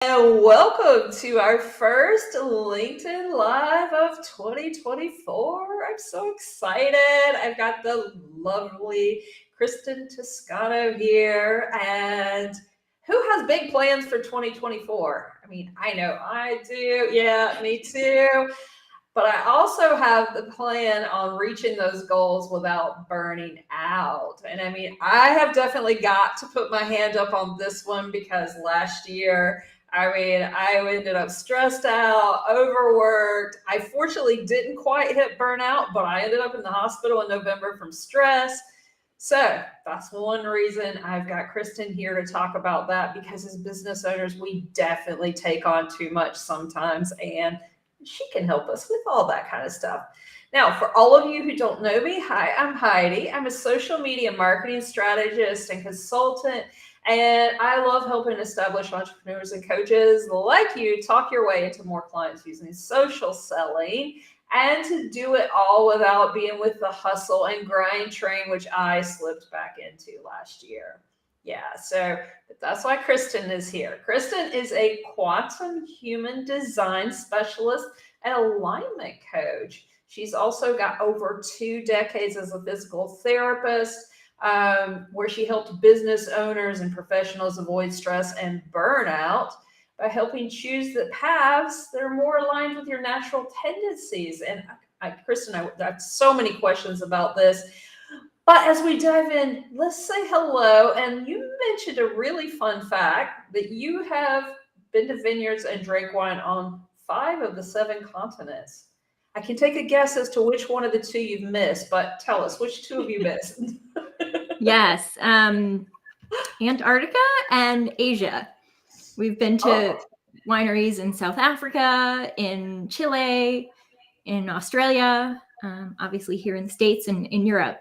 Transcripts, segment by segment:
And welcome to our first LinkedIn Live of 2024. I'm so excited. I've got the lovely Kristen Toscano here. And who has big plans for 2024? I mean, I know I do. Yeah, me too. But I also have the plan on reaching those goals without burning out. And I mean, I have definitely got to put my hand up on this one because last year, I ended up stressed out, overworked. I fortunately didn't quite hit burnout, but I ended up in the hospital in November from stress. So that's one reason I've got Kristen here to talk about that, because as business owners, we definitely take on too much sometimes, and she can help us with all that kind of stuff. Now, for all of you who don't know me, hi, I'm Heidi. I'm a social media marketing strategist and consultant, and I love helping established entrepreneurs and coaches like you talk your way into more clients using social selling, and to do it all without being with the hustle and grind train, which I slipped back into last year. Yeah, so that's why Kristen is here. Kristen is a quantum human design specialist and alignment coach. She's also got over 2 decades as a physical therapist, where she helped business owners and professionals avoid stress and burnout by helping choose the paths that are more aligned with your natural tendencies. And Kristen, I have so many questions about this. But as we dive in, let's say hello. And you mentioned a really fun fact that you have been to vineyards and drank wine on 5 of the 7 continents. I can take a guess as to which one of the 2 you've missed, but tell us, which 2 have you missed? Yes, Antarctica and Asia. We've been to wineries in South Africa, in Chile, in Australia, obviously here in the States and in Europe.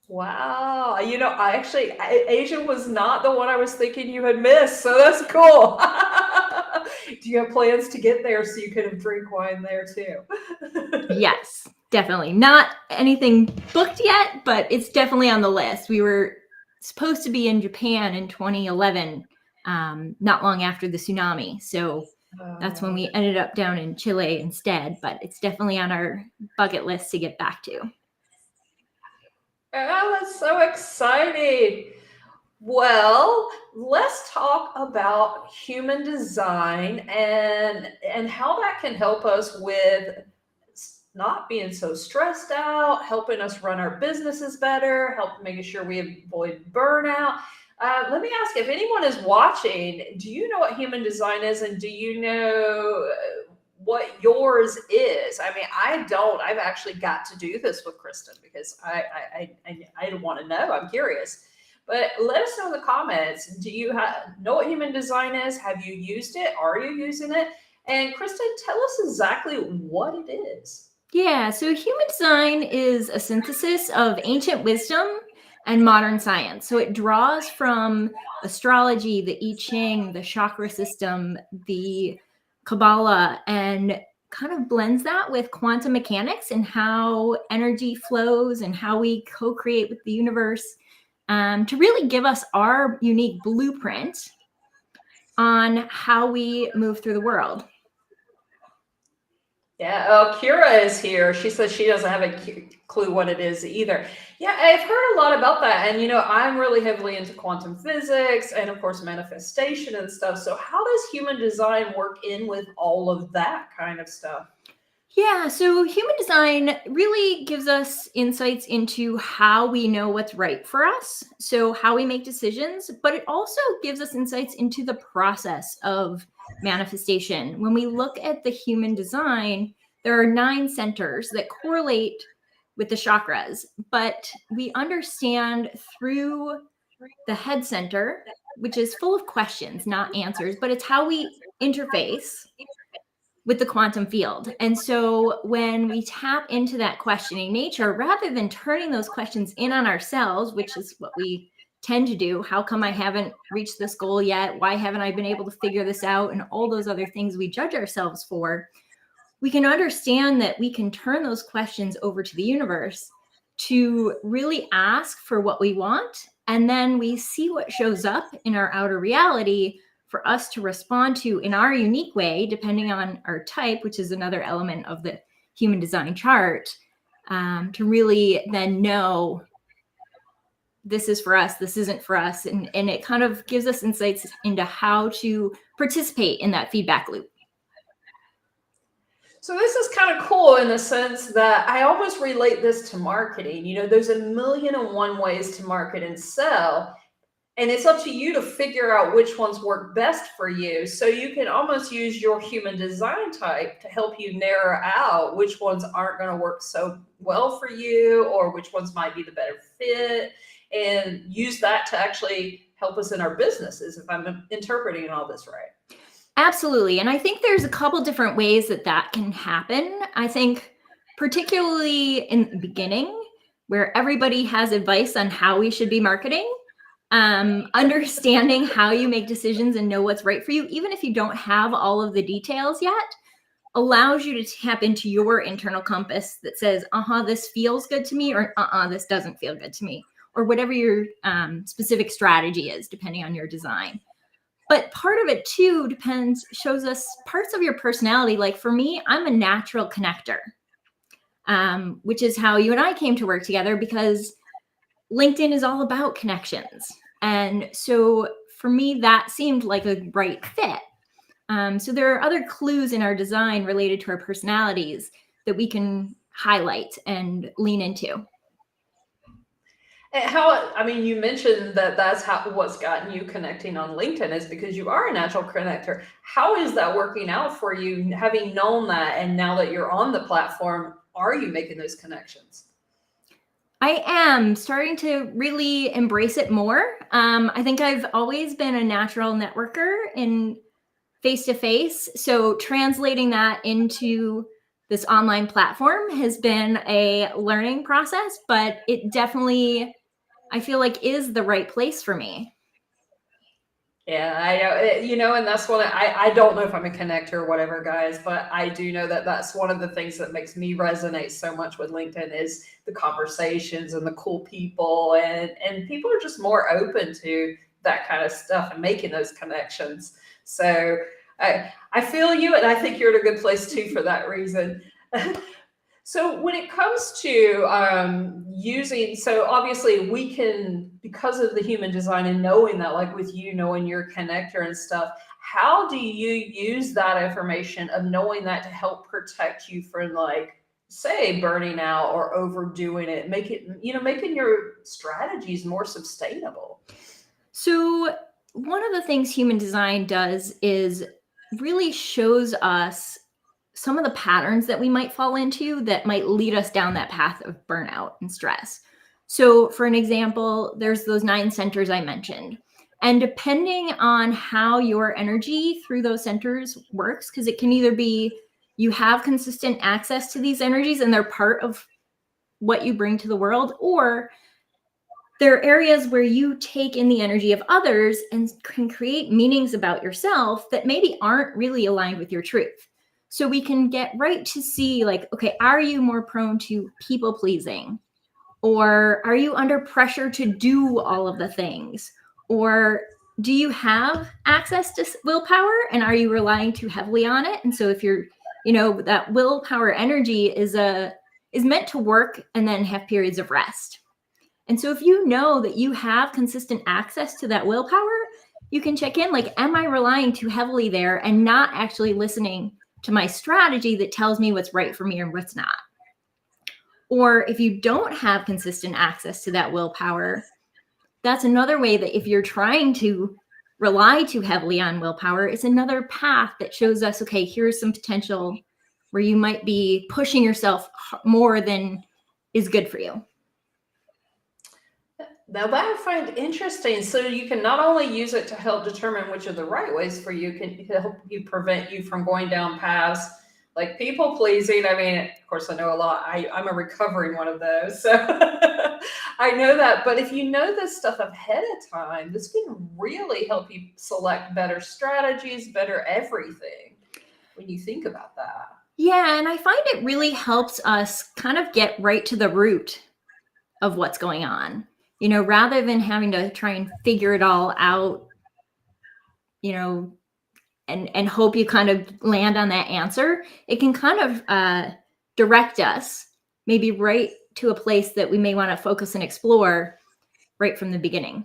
Wow. Asia was not the one I was thinking you had missed, so that's cool. Do you have plans to get there so you can drink wine there too? Yes, definitely. Not anything booked yet, but it's definitely on the list. We were supposed to be in Japan in 2011, not long after the tsunami. So that's when we ended up down in Chile instead, but it's definitely on our bucket list to get back to. Oh, that's so exciting. Well, let's talk about human design and how that can help us with not being so stressed out, helping us run our businesses better, help making sure we avoid burnout. Let me ask, if anyone is watching, do you know what human design is, and do you know what yours is? I mean, I don't. I've actually got to do this with Kristen because I want to know. I'm curious. But let us know in the comments. Do you know what human design is? Have you used it? Are you using it? And Kristen, tell us exactly what it is. Yeah, so human design is a synthesis of ancient wisdom and modern science. So it draws from astrology, the I Ching, the chakra system, the Kabbalah, and kind of blends that with quantum mechanics and how energy flows and how we co-create with the universe, to really give us our unique blueprint on how we move through the world. Yeah, oh, Kira is here. She says she doesn't have a clue what it is either. Yeah, I've heard a lot about that. And, I'm really heavily into quantum physics and, of course, manifestation and stuff. So how does human design work in with all of that kind of stuff? Yeah, so human design really gives us insights into how we know what's right for us, so how we make decisions, but it also gives us insights into the process of manifestation. When we look at the human design, there are 9 centers that correlate with the chakras, but we understand through the head center, which is full of questions, not answers, but it's how we interface with the quantum field. And so when we tap into that questioning nature, rather than turning those questions in on ourselves, which is what we tend to do, how come I haven't reached this goal yet? Why haven't I been able to figure this out? And all those other things we judge ourselves for, we can understand that we can turn those questions over to the universe to really ask for what we want. And then we see what shows up in our outer reality for us to respond to in our unique way, depending on our type, which is another element of the human design chart, to really then know this is for us, this isn't for us. And it kind of gives us insights into how to participate in that feedback loop. So this is kind of cool in the sense that I almost relate this to marketing. There's a million and one ways to market and sell, and it's up to you to figure out which ones work best for you. So you can almost use your human design type to help you narrow out which ones aren't going to work so well for you, or which ones might be the better fit, and use that to actually help us in our businesses, if I'm interpreting all this right. Absolutely. And I think there's a couple different ways that can happen. I think particularly in the beginning, where everybody has advice on how we should be marketing, understanding how you make decisions and know what's right for you, even if you don't have all of the details yet, allows you to tap into your internal compass that says, this feels good to me, or this doesn't feel good to me, or whatever your specific strategy is, depending on your design. But part of it too shows us parts of your personality. Like for me, I'm a natural connector, which is how you and I came to work together, because LinkedIn is all about connections. And so for me, that seemed like a right fit. So there are other clues in our design related to our personalities that we can highlight and lean into. And you mentioned that that's what's gotten you connecting on LinkedIn, is because you are a natural connector. How is that working out for you, having known that, and now that you're on the platform, are you making those connections? I am starting to really embrace it more. I think I've always been a natural networker in face-to-face. So translating that into this online platform has been a learning process, but it definitely, I feel like, is the right place for me. Yeah, I know, and that's one. I don't know if I'm a connector or whatever, guys, but I do know that that's one of the things that makes me resonate so much with LinkedIn is the conversations and the cool people, and people are just more open to that kind of stuff and making those connections. So I feel you, and I think you're in a good place too for that reason. So when it comes to so obviously we can, because of the human design and knowing that, like with you knowing your connector and stuff, how do you use that information of knowing that to help protect you from, like, say, burning out or overdoing it, making your strategies more sustainable? So one of the things human design does is really shows us some of the patterns that we might fall into that might lead us down that path of burnout and stress. So for an example, there's those 9 centers I mentioned. And depending on how your energy through those centers works, because it can either be you have consistent access to these energies and they're part of what you bring to the world, or there are areas where you take in the energy of others and can create meanings about yourself that maybe aren't really aligned with your truth. So we can get right to see, like, okay, are you more prone to people pleasing? Or are you under pressure to do all of the things? Or do you have access to willpower, and are you relying too heavily on it? And so if you're, that willpower energy is meant to work and then have periods of rest. And so if you know that you have consistent access to that willpower, you can check in, like, am I relying too heavily there and not actually listening to my strategy that tells me what's right for me and what's not? Or if you don't have consistent access to that willpower, that's another way that if you're trying to rely too heavily on willpower, it's another path that shows us, okay, here's some potential where you might be pushing yourself more than is good for you. Now that I find interesting. So you can not only use it to help determine which are the right ways for you, can help you prevent you from going down paths like people pleasing. I mean, of course, I know a lot. I'm a recovering one of those, so I know that. But if you know this stuff ahead of time, this can really help you select better strategies, better everything when you think about that. Yeah, and I find it really helps us kind of get right to the root of what's going on. Rather than having to try and figure it all out you know, and hope you kind of land on that answer. It can kind of direct us maybe right to a place that we may want to focus and explore right from the beginning.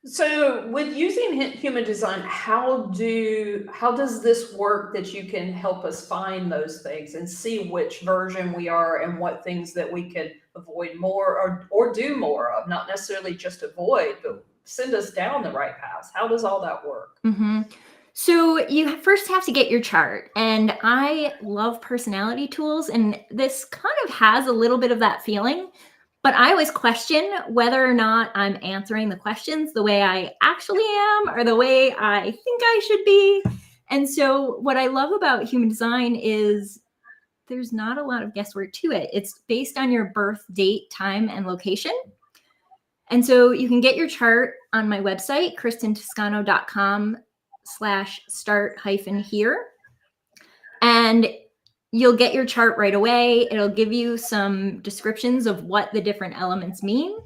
So, with using human design, how does this work that you can help us find those things and see which version we are and what things that we can avoid more or do more of, not necessarily just avoid, but send us down the right path? How does all that work? Mm-hmm. So you first have to get your chart. And I love personality tools, and this kind of has a little bit of that feeling. But I always question whether or not I'm answering the questions the way I actually am or the way I think I should be. And so, what I love about human design is there's not a lot of guesswork to it. It's based on your birth date, time, and location. And so you can get your chart on my website, kristentoscano.com/start-here. And you'll get your chart right away. It'll give you some descriptions of what the different elements mean.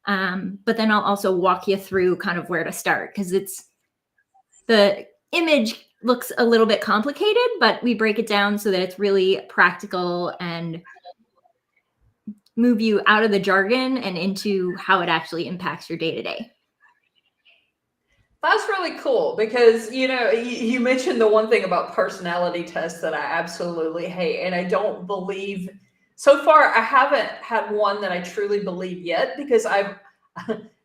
But then I'll also walk you through kind of where to start, because the image looks a little bit complicated, but we break it down so that it's really practical and move you out of the jargon and into how it actually impacts your day to day. That's really cool because, you mentioned the one thing about personality tests that I absolutely hate. And I don't believe, so far, I haven't had one that I truly believe yet because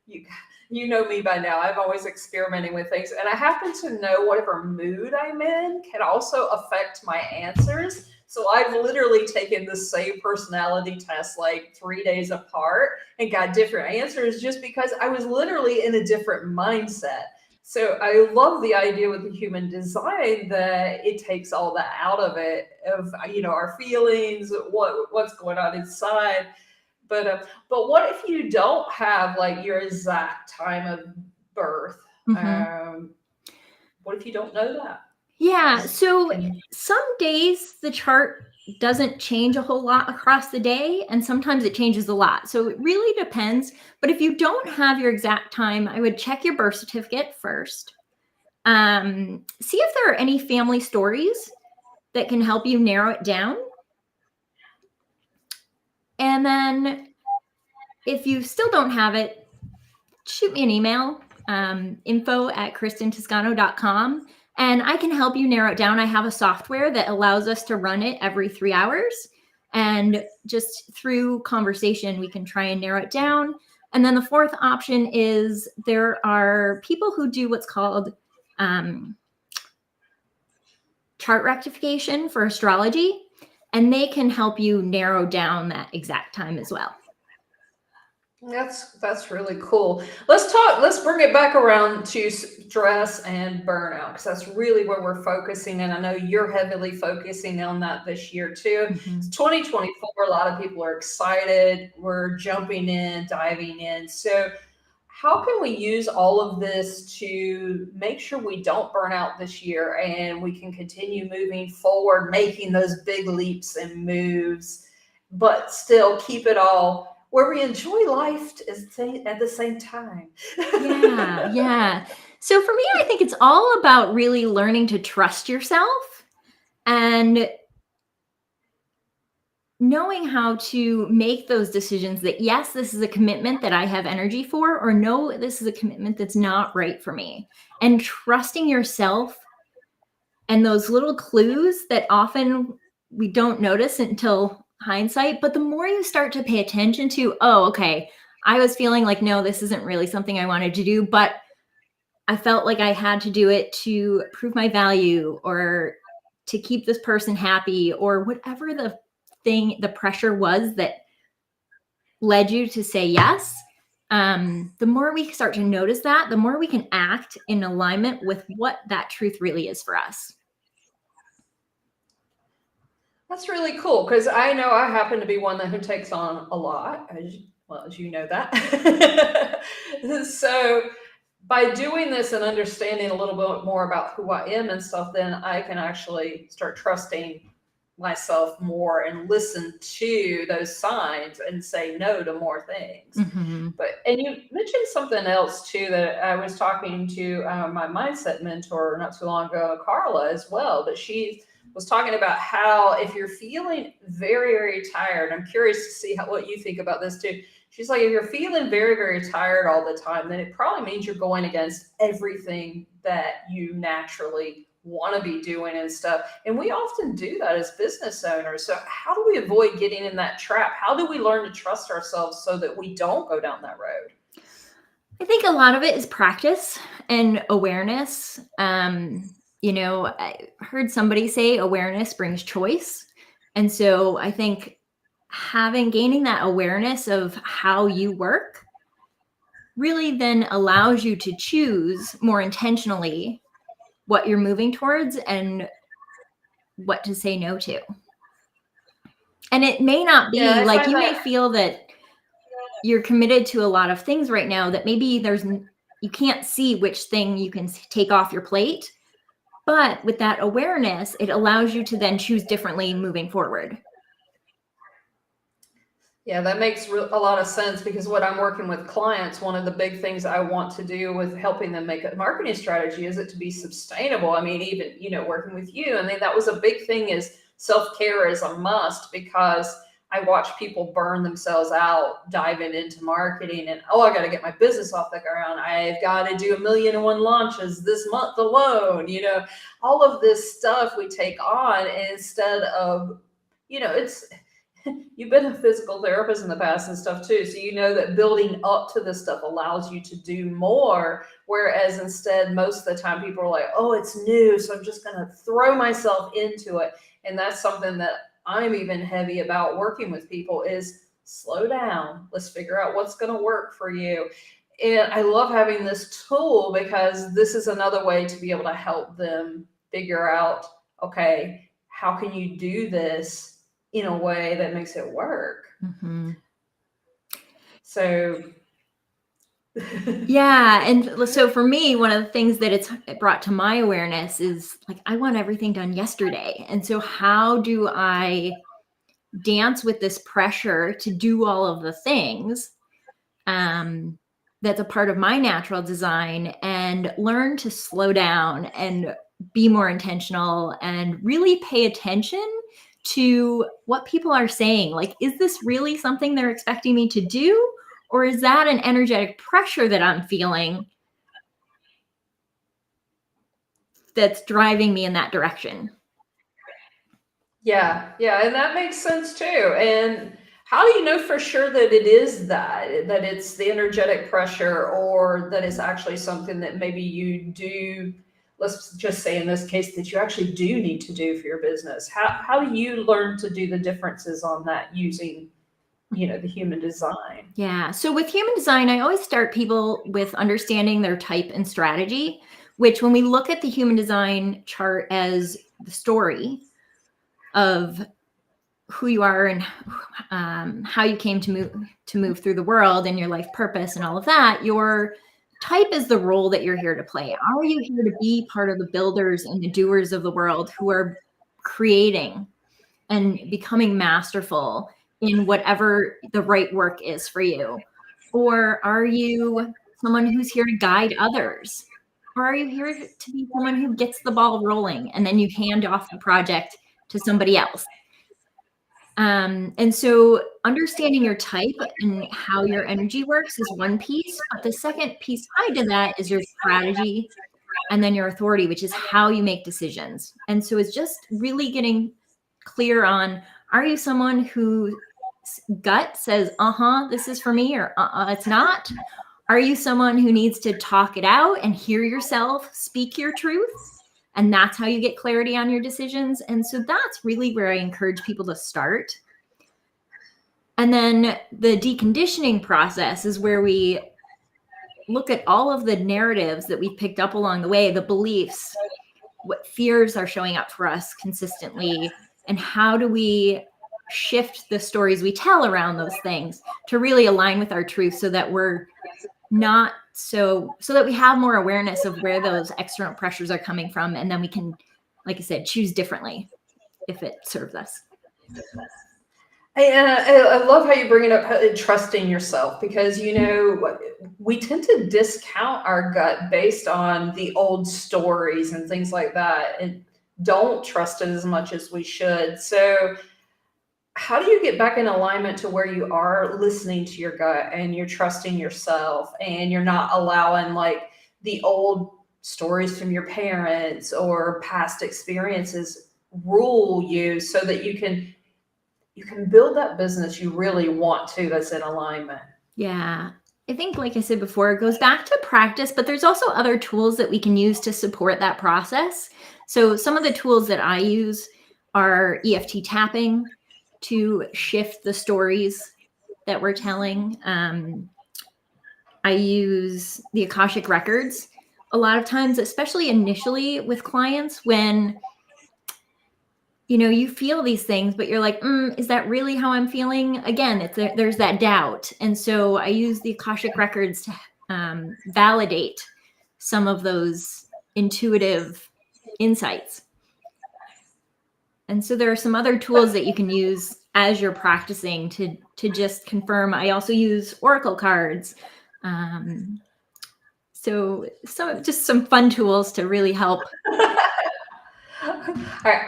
you, you know me by now. I'm always experimenting with things. And I happen to know whatever mood I'm in can also affect my answers. So I've literally taken the same personality test like 3 days apart and got different answers just because I was literally in a different mindset. So I love the idea with the human design that it takes all that out of it, of our feelings, what's going on inside. But what if you don't have like your exact time of birth? Mm-hmm. What if you don't know that? Yeah. So some days the chart doesn't change a whole lot across the day, and sometimes it changes a lot. So it really depends. But if you don't have your exact time, I would check your birth certificate first. See if there are any family stories that can help you narrow it down. And then if you still don't have it, shoot me an email, info@kristentoscano.com. And I can help you narrow it down. I have a software that allows us to run it every 3 hours. And just through conversation, we can try and narrow it down. And then the fourth option is there are people who do what's called chart rectification for astrology, and they can help you narrow down that exact time as well. That's really cool. Let's bring it back around to stress and burnout, because that's really where we're focusing, and I know you're heavily focusing on that this year too. Mm-hmm. It's 2024, a lot of people are excited. We're jumping in, diving in. So how can we use all of this to make sure we don't burn out this year and we can continue moving forward, making those big leaps and moves, but still keep it all where we enjoy life at the same time? Yeah. So for me, I think it's all about really learning to trust yourself and knowing how to make those decisions that, yes, this is a commitment that I have energy for, or no, this is a commitment that's not right for me. And trusting yourself and those little clues that often we don't notice until hindsight. But the more you start to pay attention to, oh, okay, I was feeling like, no, this isn't really something I wanted to do, but I felt like I had to do it to prove my value or to keep this person happy, or whatever the pressure was that led you to say yes. The more we start to notice that, the more we can act in alignment with what that truth really is for us. That's really cool, because I know I happen to be one who takes on a lot, as you know that. So by doing this and understanding a little bit more about who I am and stuff, then I can actually start trusting myself more and listen to those signs and say no to more things. Mm-hmm. And you mentioned something else too that I was talking to my mindset mentor not too long ago, Carla, as well. But she was talking about how if you're feeling very, very tired, I'm curious to see what you think about this too. She's like, if you're feeling very, very tired all the time, then it probably means you're going against everything that you naturally want to be doing and stuff. And we often do that as business owners. So how do we avoid getting in that trap? How do we learn to trust ourselves so that we don't go down that road? I think a lot of it is practice and awareness. I heard somebody say awareness brings choice. And so I think gaining that awareness of how you work really then allows you to choose more intentionally what you're moving towards and what to say no to. And it may not be Yeah, I like find you may that. feel that you're committed to a lot of things right now that maybe you can't see which thing you can take off your plate. But with that awareness, it allows you to then choose differently moving forward. Yeah, that makes a lot of sense because what I'm working with clients, one of the big things I want to do with helping them make a marketing strategy is it to be sustainable. I mean, even, working with you, I mean, that was a big thing is self-care is a must because I watch people burn themselves out diving into marketing and, oh, I got to get my business off the ground. I've got to do 1,000,001 launches this month alone. All of this stuff we take on instead of, it's you've been a physical therapist in the past and stuff too. So you know that building up to this stuff allows you to do more. Whereas instead, most of the time people are like, oh, it's new. So I'm just going to throw myself into it. And that's something that I'm even heavy about working with people is slow down. Let's figure out what's going to work for you. And I love having this tool because this is another way to be able to help them figure out, okay, how can you do this in a way that makes it work? Mm-hmm. So yeah. And so for me, one of the things that it's brought to my awareness is like, I want everything done yesterday. And so how do I dance with this pressure to do all of the things that's a part of my natural design and learn to slow down and be more intentional and really pay attention to what people are saying? Like, is this really something they're expecting me to do? Or is that an energetic pressure that I'm feeling that's driving me in that direction? yeah, and that makes sense too. And how do you know for sure that it is that it's the energetic pressure or that it's actually something that maybe you do, let's just say in this case, that you actually do need to do for your business? How do you learn to do the differences on that using, the human design? Yeah. So with human design, I always start people with understanding their type and strategy, which when we look at the human design chart as the story of who you are and how you came to move through the world and your life purpose and all of that, your type is the role that you're here to play. Are you here to be part of the builders and the doers of the world who are creating and becoming masterful in whatever the right work is for you? Or are you someone who's here to guide others? Or are you here to be someone who gets the ball rolling and then you hand off the project to somebody else? And so understanding your type and how your energy works is one piece, but the second piece tied to that is your strategy and then your authority, which is how you make decisions. And so it's just really getting clear on, are you someone whose gut says, this is for me, or it's not? Are you someone who needs to talk it out and hear yourself speak your truth? And that's how you get clarity on your decisions. And so that's really where I encourage people to start. And then the deconditioning process is where we look at all of the narratives that we've picked up along the way, the beliefs, what fears are showing up for us consistently, and how do we shift the stories we tell around those things to really align with our truth so that we're not so that we have more awareness of where those external pressures are coming from. And then we can, like I said, choose differently. if it serves us. I love how you bring it up, trusting yourself, because we tend to discount our gut based on the old stories and things like that, and don't trust it as much as we should. So, how do you get back in alignment to where you are listening to your gut and you're trusting yourself and you're not allowing like the old stories from your parents or past experiences rule you, so that you can build that business you really want to, that's in alignment? Yeah. I think, like I said before, it goes back to practice, but there's also other tools that we can use to support that process. So, some of the tools that I use are EFT tapping to shift the stories that we're telling. I use the Akashic Records a lot of times, especially initially with clients when you feel these things, but you're like, is that really how I'm feeling? Again, there's that doubt. And so I use the Akashic Records to validate some of those intuitive insights. And so there are some other tools that you can use as you're practicing to just confirm. I also use oracle cards. So just some fun tools to really help.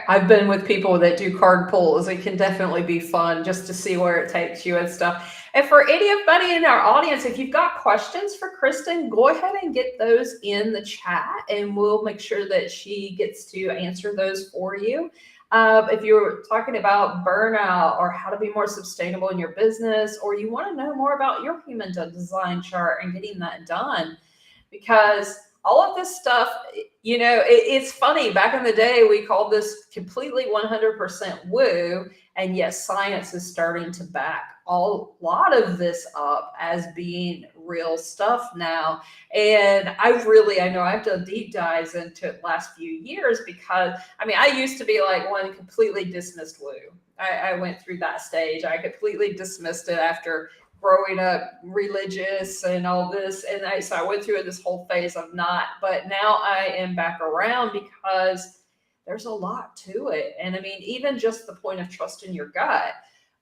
I've been with people that do card pulls. It can definitely be fun just to see where it takes you and stuff. And for anybody in our audience, if you've got questions for Kristen, go ahead and get those in the chat, and we'll make sure that she gets to answer those for you. If you're talking about burnout or how to be more sustainable in your business, or you want to know more about your human design chart and getting that done, because all of this stuff, it's funny. Back in the day, we called this completely 100% woo. And yes, science is starting to back a lot of this up as being real stuff now. And I know I've done deep dives into it last few years, because I used to be like one completely dismissed woo. I went through that stage. I completely dismissed it after growing up religious and all this. And so I went through this whole phase of not, but now I am back around because there's a lot to it. And even just the point of trusting your gut,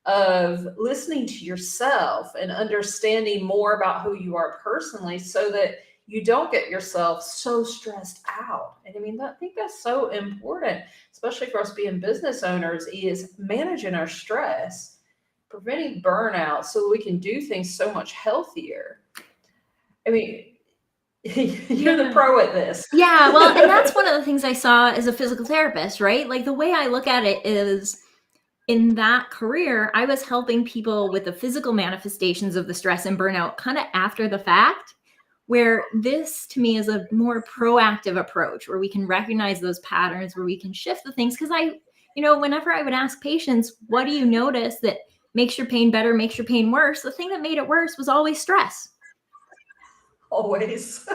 of listening to yourself and understanding more about who you are personally, so that you don't get yourself so stressed out. And I think that's so important, especially for us being business owners, is managing our stress, preventing burnout, so that we can do things so much healthier. You're the pro at this. Yeah, well, and that's one of the things I saw as a physical therapist, right? Like, the way I look at it is, in that career, I was helping people with the physical manifestations of the stress and burnout kind of after the fact, where this to me is a more proactive approach, where we can recognize those patterns, where we can shift the things. Because whenever I would ask patients, what do you notice that makes your pain better, makes your pain worse? The thing that made it worse was always stress. Always.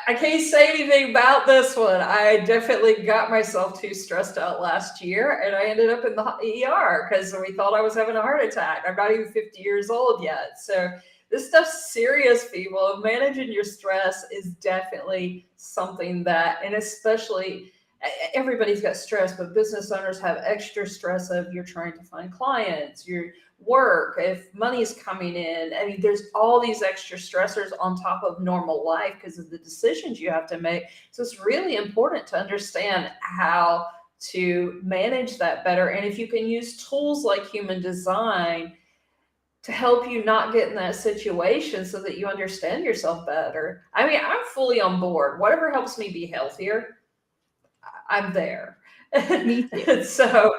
I can't say anything about this one. I definitely got myself too stressed out last year, and I ended up in the ER because we thought I was having a heart attack. I'm not even 50 years old yet. So this stuff's serious, people. Managing your stress is definitely something that, and especially, everybody's got stress, but business owners have extra stress of you're trying to find clients, your work, if money's coming in. There's all these extra stressors on top of normal life because of the decisions you have to make. So it's really important to understand how to manage that better. And if you can use tools like human design to help you not get in that situation, so that you understand yourself better. I'm fully on board. Whatever helps me be healthier, I'm there. Me too. So,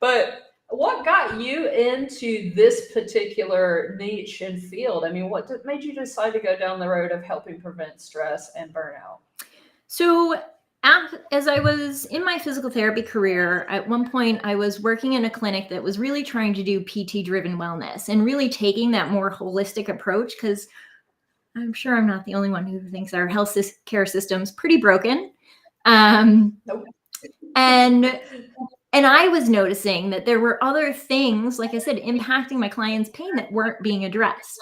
but what got you into this particular niche and field? What made you decide to go down the road of helping prevent stress and burnout? So, as I was in my physical therapy career, at one point I was working in a clinic that was really trying to do PT-driven wellness and really taking that more holistic approach, because I'm sure I'm not the only one who thinks our health care system's pretty broken. Nope. And I was noticing that there were other things, like I said, impacting my clients' pain that weren't being addressed.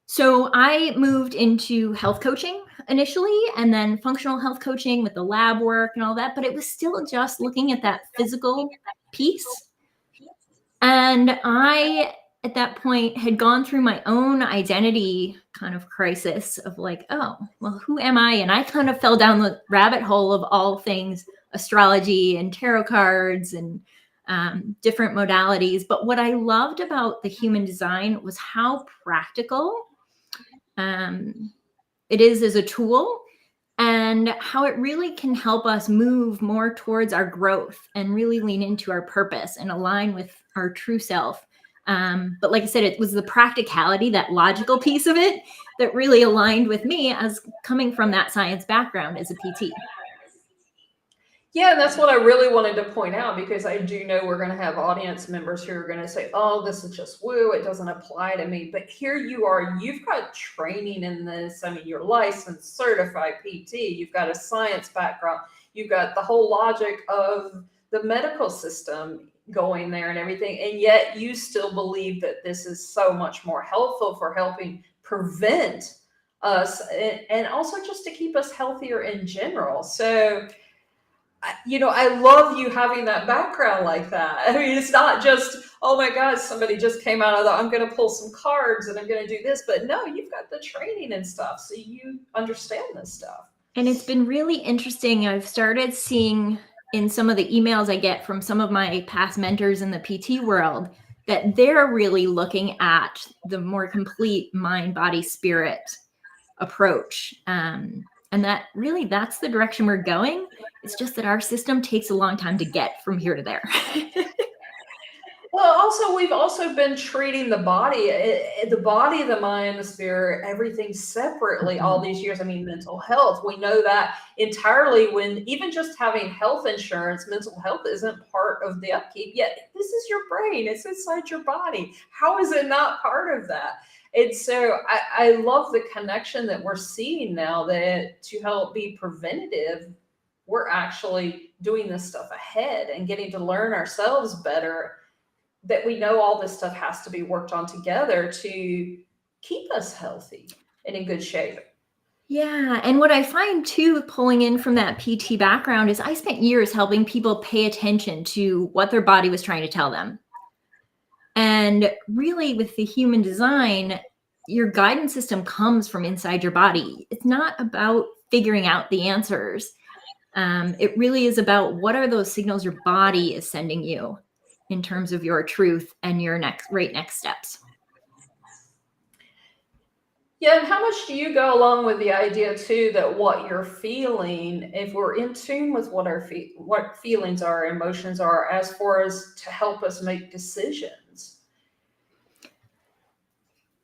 So I moved into health coaching. initially, and then functional health coaching with the lab work and all that, but it was still just looking at that physical piece. And I, at that point, had gone through my own identity kind of crisis of like, oh, well, who am I? And I kind of fell down the rabbit hole of all things astrology and tarot cards and different modalities. But what I loved about the human design was how practical it is as a tool, and how it really can help us move more towards our growth and really lean into our purpose and align with our true self. But like I said, it was the practicality, that logical piece of it, that really aligned with me as coming from that science background as a PT. Yeah, and that's what I really wanted to point out, because I do know we're going to have audience members who are going to say, oh, this is just woo, it doesn't apply to me. But here you are, you've got training in this. I mean, you're licensed, certified PT, you've got a science background, you've got the whole logic of the medical system going there and everything. And yet you still believe that this is so much more helpful for helping prevent us and also just to keep us healthier in general. So, I love you having that background like that. I mean, it's not just, oh my God, somebody just came out of I'm going to pull some cards and I'm going to do this. But no, you've got the training and stuff. So you understand this stuff. And it's been really interesting. I've started seeing in some of the emails I get from some of my past mentors in the PT world that they're really looking at the more complete mind, body, spirit approach. And that's the direction we're going. It's just that our system takes a long time to get from here to there. Well, also, we've also been treating the body, the mind, the spirit, everything separately all these years. I mean, mental health, we know that entirely when even just having health insurance, mental health isn't part of the upkeep. Yet this is your brain, it's inside your body. How is it not part of that? And so I love the connection that we're seeing now, that to help be preventative, we're actually doing this stuff ahead and getting to learn ourselves better, that we know all this stuff has to be worked on together to keep us healthy and in good shape. Yeah. And what I find too, pulling in from that PT background, is I spent years helping people pay attention to what their body was trying to tell them. And really, with the human design, your guidance system comes from inside your body. It's not about figuring out the answers. It really is about what are those signals your body is sending you in terms of your truth and your next steps. Yeah, and how much do you go along with the idea too that what you're feeling, if we're in tune with what our what feelings are, emotions are, as far as to help us make decisions?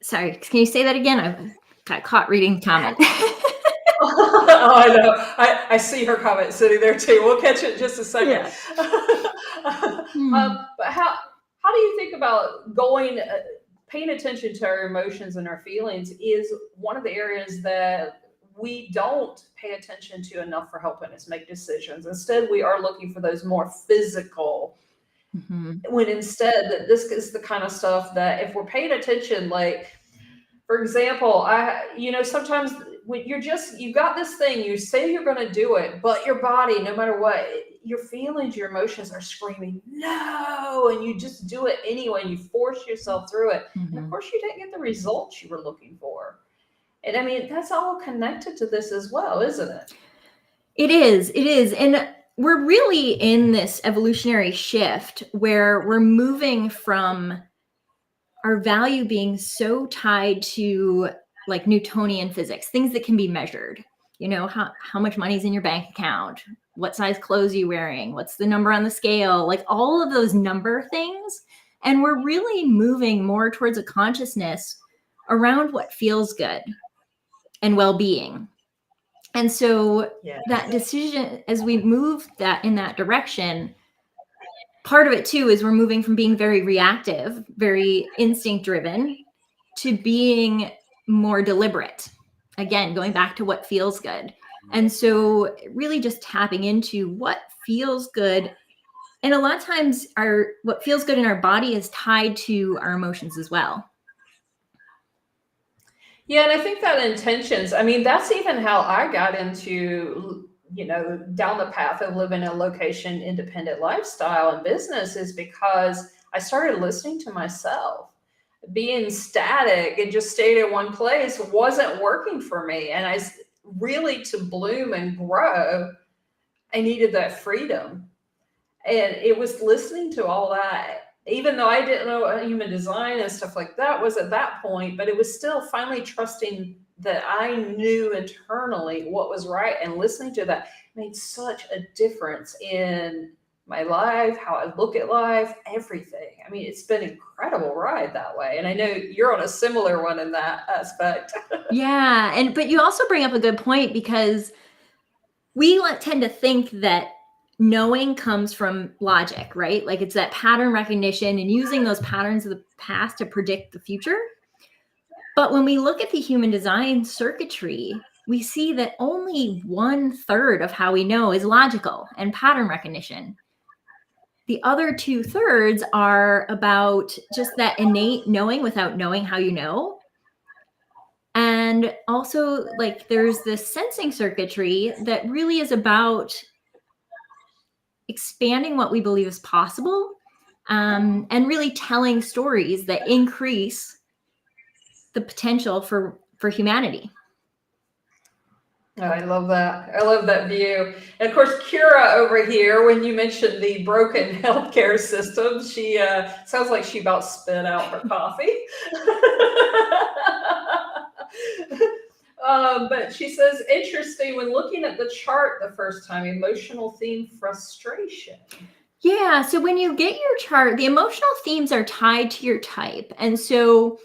Sorry, can you say that again? I got caught reading the comment. Oh, I know. I see her comment sitting there too. We'll catch it in just a second. Yeah. But how do you think about paying attention to our emotions and our feelings is one of the areas that we don't pay attention to enough for helping us make decisions. Instead, we are looking for those more physical, when instead that this is the kind of stuff that if we're paying attention, like, for example, sometimes when you've got this thing, you say you're going to do it, but your body, no matter what, your feelings, your emotions are screaming, no, and you just do it anyway, and you force yourself through it. And of course, you didn't get the results you were looking for. And I mean, that's all connected to this as well, isn't it? It is. And we're really in this evolutionary shift where we're moving from our value being so tied to like Newtonian physics, things that can be measured. How much money's in your bank account, what size clothes you're wearing, what's the number on the scale, like all of those number things. And we're really moving more towards a consciousness around what feels good and well-being. And so that decision, as we move that in that direction, part of it too is we're moving from being very reactive, very instinct driven, to being more deliberate. Again, going back to what feels good. And so really just tapping into what feels good. And a lot of times what feels good in our body is tied to our emotions as well. Yeah, and I think that intentions, I mean, that's even how I got into, down the path of living a location independent lifestyle and business is because I started listening to myself. Being static and just stayed in one place wasn't working for me. And really, to bloom and grow, I needed that freedom. And it was listening to all that, even though I didn't know what human design and stuff like that was at that point, but it was still finally trusting that I knew internally what was right, and listening to that made such a difference in my life, how I look at life, everything. I mean, it's been an incredible ride that way. And I know you're on a similar one in that aspect. Yeah. But you also bring up a good point, because we tend to think that knowing comes from logic, right? Like it's that pattern recognition and using those patterns of the past to predict the future. But when we look at the human design circuitry, we see that only 1/3 of how we know is logical and pattern recognition. The other 2/3 are about just that innate knowing without knowing how you know. And also, like, there's this sensing circuitry that really is about expanding what we believe is possible, and really telling stories that increase the potential for humanity. Oh, I love that. I love that view. And of course, Kira over here, when you mentioned the broken healthcare system, she sounds like she about spit out her coffee. But she says, interesting, when looking at the chart the first time, emotional theme frustration. Yeah, so when you get your chart, the emotional themes are tied to your type. And so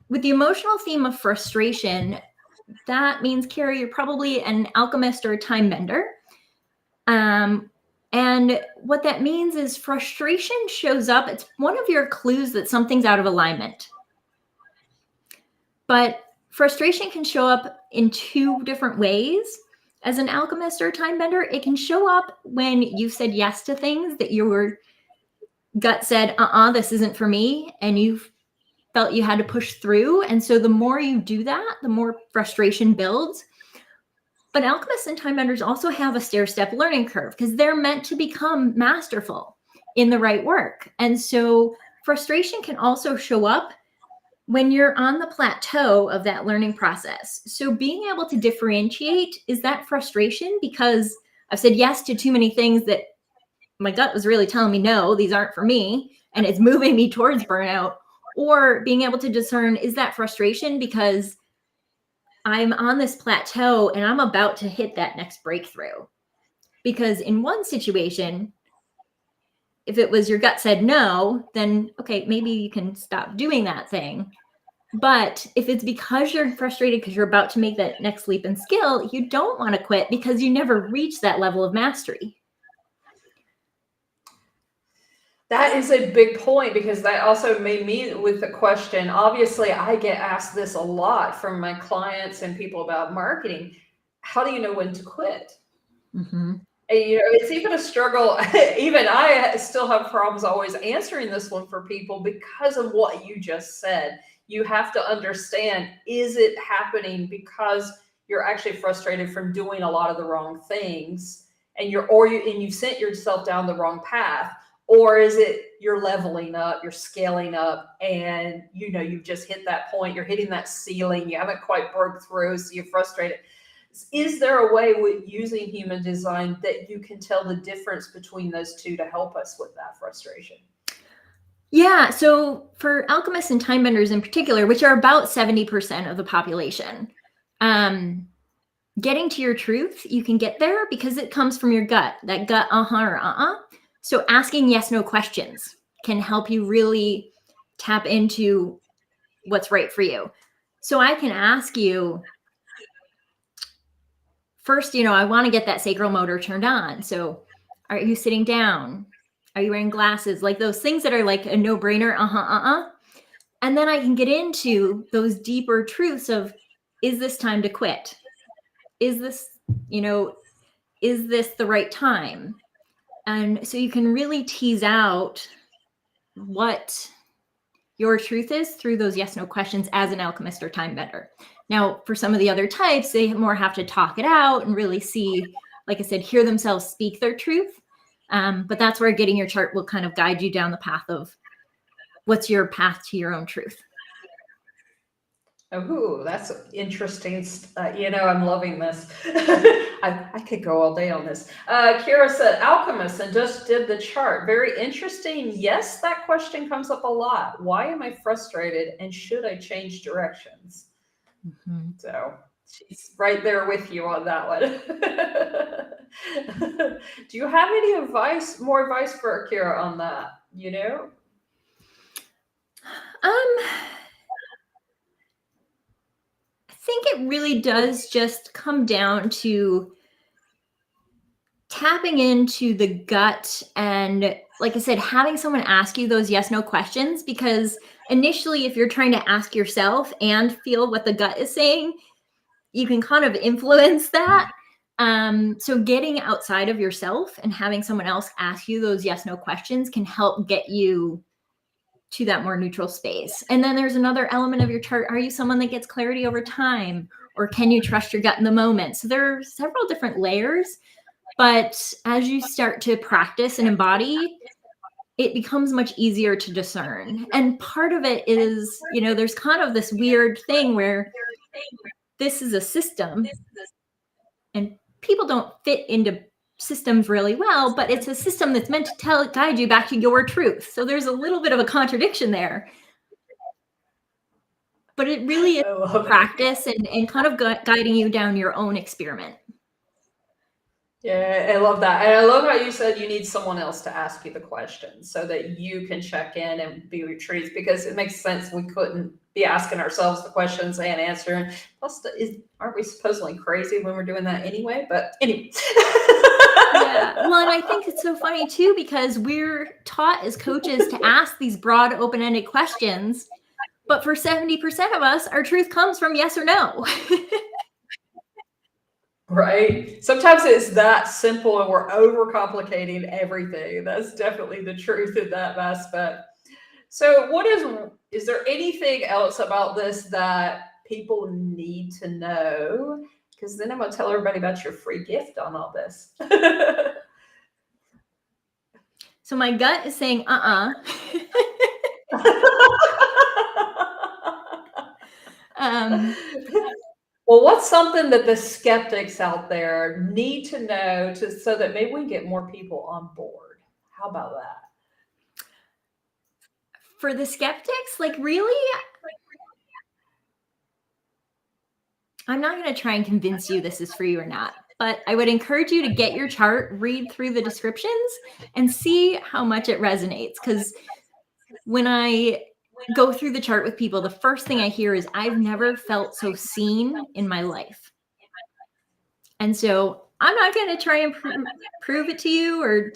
with the emotional theme of frustration, that means, Carrie, you're probably an alchemist or a time bender. And what that means is frustration shows up. It's one of your clues that something's out of alignment. But frustration can show up in two different ways. As an alchemist or a time bender, it can show up when you said yes to things that your gut said, this isn't for me, and you felt you had to push through. And so the more you do that, the more frustration builds. But alchemists and time benders also have a stair-step learning curve, because they're meant to become masterful in the right work. And so frustration can also show up when you're on the plateau of that learning process. So being able to differentiate, is that frustration because I've said yes to too many things that my gut was really telling me, no, these aren't for me, and it's moving me towards burnout? Or being able to discern, is that frustration because I'm on this plateau and I'm about to hit that next breakthrough? Because in one situation, if it was your gut said no, then okay, maybe you can stop doing that thing. But if it's because you're frustrated because you're about to make that next leap in skill, you don't want to quit because you never reached that level of mastery. That is a big point, because that also made me with the question. Obviously, I get asked this a lot from my clients and people about marketing. How do you know when to quit? Mm-hmm. And, it's even a struggle. Even I still have problems always answering this one for people because of what you just said. You have to understand, is it happening because you're actually frustrated from doing a lot of the wrong things, and you've sent yourself down the wrong path? Or is it you're leveling up, you're scaling up, and you've just hit that point, you're hitting that ceiling, you haven't quite broke through, so you're frustrated. Is there a way with using human design that you can tell the difference between those two to help us with that frustration? Yeah, so for alchemists and time benders in particular, which are about 70% of the population, getting to your truth, you can get there because it comes from your gut, that gut or So asking yes, no questions can help you really tap into what's right for you. So I can ask you first, I want to get that sacral motor turned on. So are you sitting down? Are you wearing glasses? Like those things that are like a no-brainer, And then I can get into those deeper truths of, is this time to quit? Is this, is this the right time? And so you can really tease out what your truth is through those yes no questions as an alchemist or time bender. Now, for some of the other types, they more have to talk it out and really see, like I said, hear themselves speak their truth. But that's where getting your chart will kind of guide you down the path of what's your path to your own truth. Oh, that's interesting. I'm loving this. I could go all day on this. Kira said, alchemist, and just did the chart. Very interesting. Yes, that question comes up a lot. Why am I frustrated, and should I change directions? Mm-hmm. So she's right there with you on that one. Do you have any more advice for Kira on that? I think it really does just come down to tapping into the gut and, like I said, having someone ask you those yes no questions, because initially, if you're trying to ask yourself and feel what the gut is saying, you can kind of influence that. So getting outside of yourself and having someone else ask you those yes no questions can help get you to that more neutral space. And then there's another element of your chart. Are you someone that gets clarity over time, or can you trust your gut in the moment? So there are several different layers, but as you start to practice and embody, it becomes much easier to discern. And part of it is, there's kind of this weird thing where this is a system and people don't fit into systems really well, but it's a system that's meant to guide you back to your truth. So there's a little bit of a contradiction there. But it really is practice and kind of guiding you down your own experiment. Yeah, I love that. And I love how you said you need someone else to ask you the questions so that you can check in and be your truth, because it makes sense. We couldn't be asking ourselves the questions and answering. Plus, aren't we supposedly crazy when we're doing that anyway? But anyway. Yeah. Well, and I think it's so funny too, because we're taught as coaches to ask these broad, open-ended questions. But for 70% of us, our truth comes from yes or no. Right? Sometimes it's that simple and we're overcomplicating everything. That's definitely the truth in that aspect. So is there anything else about this that people need to know? Because then I'm going to tell everybody about your free gift on all this. So my gut is saying, Well, what's something that the skeptics out there need to know so that maybe we can get more people on board? How about that? For the skeptics, really, I'm not going to try and convince you this is for you or not, but I would encourage you to get your chart, read through the descriptions, and see how much it resonates. Because when I go through the chart with people, the first thing I hear is, I've never felt so seen in my life. And so I'm not going to try and prove it to you or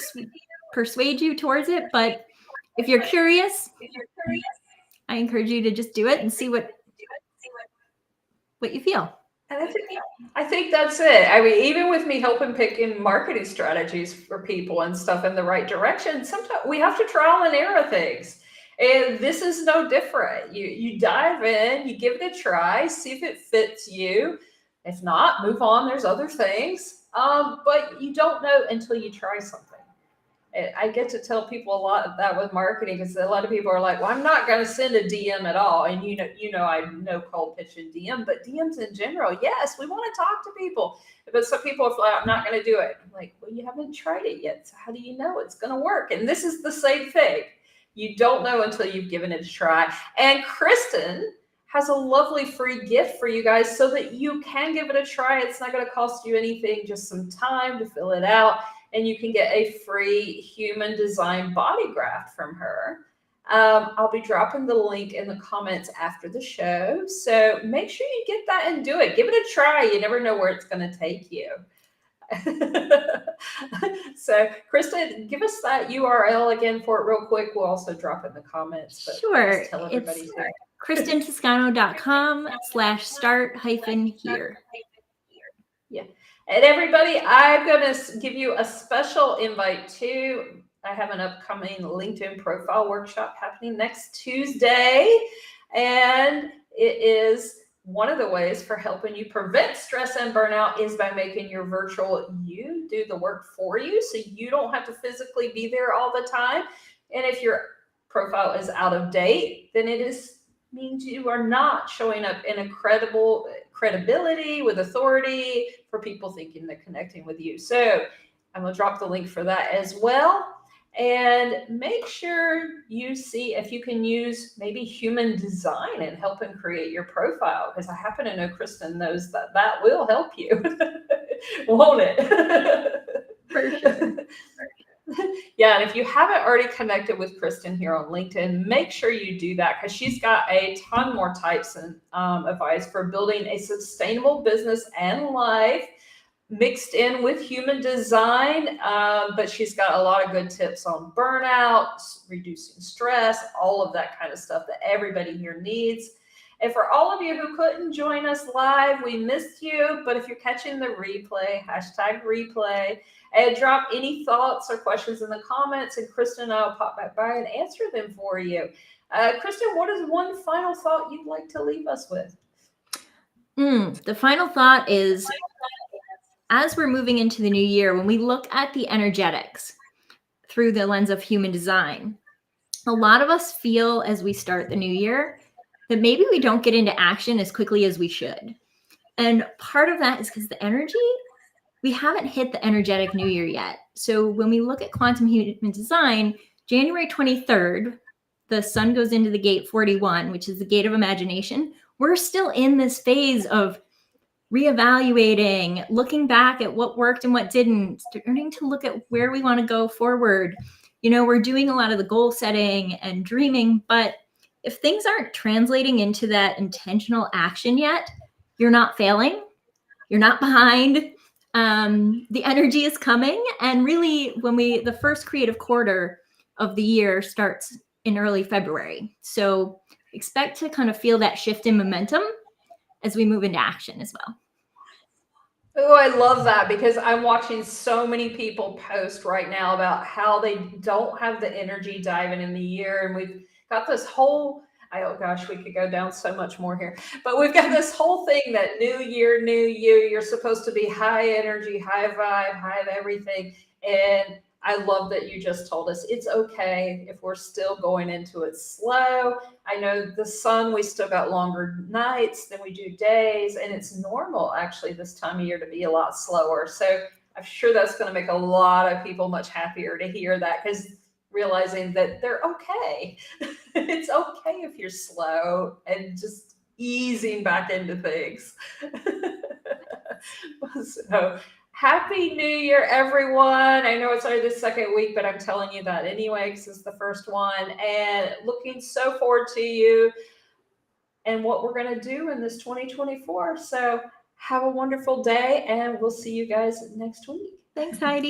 persuade you towards it. But if you're curious, I encourage you to just do it and see what you feel. And I think that's it. I mean, even with me helping picking marketing strategies for people and stuff in the right direction, sometimes we have to trial and error things. And this is no different. You dive in, you give it a try, see if it fits you. If not, move on. There's other things. But you don't know until you try something. I get to tell people a lot of that with marketing, because a lot of people are like, well, I'm not going to send a DM at all. And I know cold pitch and DM, but DMs in general, yes, we want to talk to people. But some people are like, I'm not going to do it. I'm like, well, you haven't tried it yet. So how do you know it's going to work? And this is the same thing. You don't know until you've given it a try. And Kristen has a lovely free gift for you guys so that you can give it a try. It's not going to cost you anything, just some time to fill it out. And you can get a free human design body graft from her. I'll be dropping the link in the comments after the show. So make sure you get that and do it. Give it a try. You never know where it's going to take you. So, Kristen, give us that URL again for it real quick. We'll also drop it in the comments. But sure. Tell everybody it's kristentoscano.com/start-here. Yeah. And everybody, I'm going to give you a special invite too. I have an upcoming LinkedIn profile workshop happening next Tuesday. And it is one of the ways for helping you prevent stress and burnout is by making your virtual you do the work for you, so you don't have to physically be there all the time. And if your profile is out of date, then it is means you are not showing up in a credibility with authority for people thinking they're connecting with you. So I'm going to drop the link for that as well. And make sure you see if you can use maybe human design in helping create your profile, because I happen to know Kristen knows that that will help you, won't it? For sure. Yeah, and if you haven't already connected with Kristen here on LinkedIn, make sure you do that, because she's got a ton more types and advice for building a sustainable business and life mixed in with human design. But she's got a lot of good tips on burnout, reducing stress, all of that kind of stuff that everybody here needs. And for all of you who couldn't join us live, we missed you. But if you're catching the replay, #replay, and drop any thoughts or questions in the comments, and Kristen and I will pop back by and answer them for you. Kristen, what is one final thought you'd like to leave us with? The final thought is, as we're moving into the new year, when we look at the energetics through the lens of human design, a lot of us feel as we start the new year that maybe we don't get into action as quickly as we should. And part of that is because the energy, we haven't hit the energetic new year yet. So when we look at quantum human design, January 23rd, the sun goes into the gate 41, which is the gate of imagination. We're still in this phase of reevaluating, looking back at what worked and what didn't, starting to look at where we want to go forward. We're doing a lot of the goal setting and dreaming, but if things aren't translating into that intentional action yet, you're not failing, you're not behind. The energy is coming. And really, when the first creative quarter of the year starts in early February. So expect to kind of feel that shift in momentum as we move into action as well. Oh, I love that, because I'm watching so many people post right now about how they don't have the energy diving in the year. And we've got this whole, oh gosh, we could go down so much more here, but we've got this whole thing that new year, new you, you're supposed to be high energy, high vibe, high of everything. And I love that you just told us it's okay if we're still going into it slow. I know the sun, we still got longer nights than we do days, and it's normal actually this time of year to be a lot slower. So I'm sure that's going to make a lot of people much happier to hear that, because realizing that they're okay. It's okay if you're slow, and just easing back into things. So happy New Year, everyone. I know it's only the second week, but I'm telling you that anyway, because it's the first one. And looking so forward to you and what we're going to do in this 2024. So have a wonderful day, and we'll see you guys next week. Thanks, Heidi.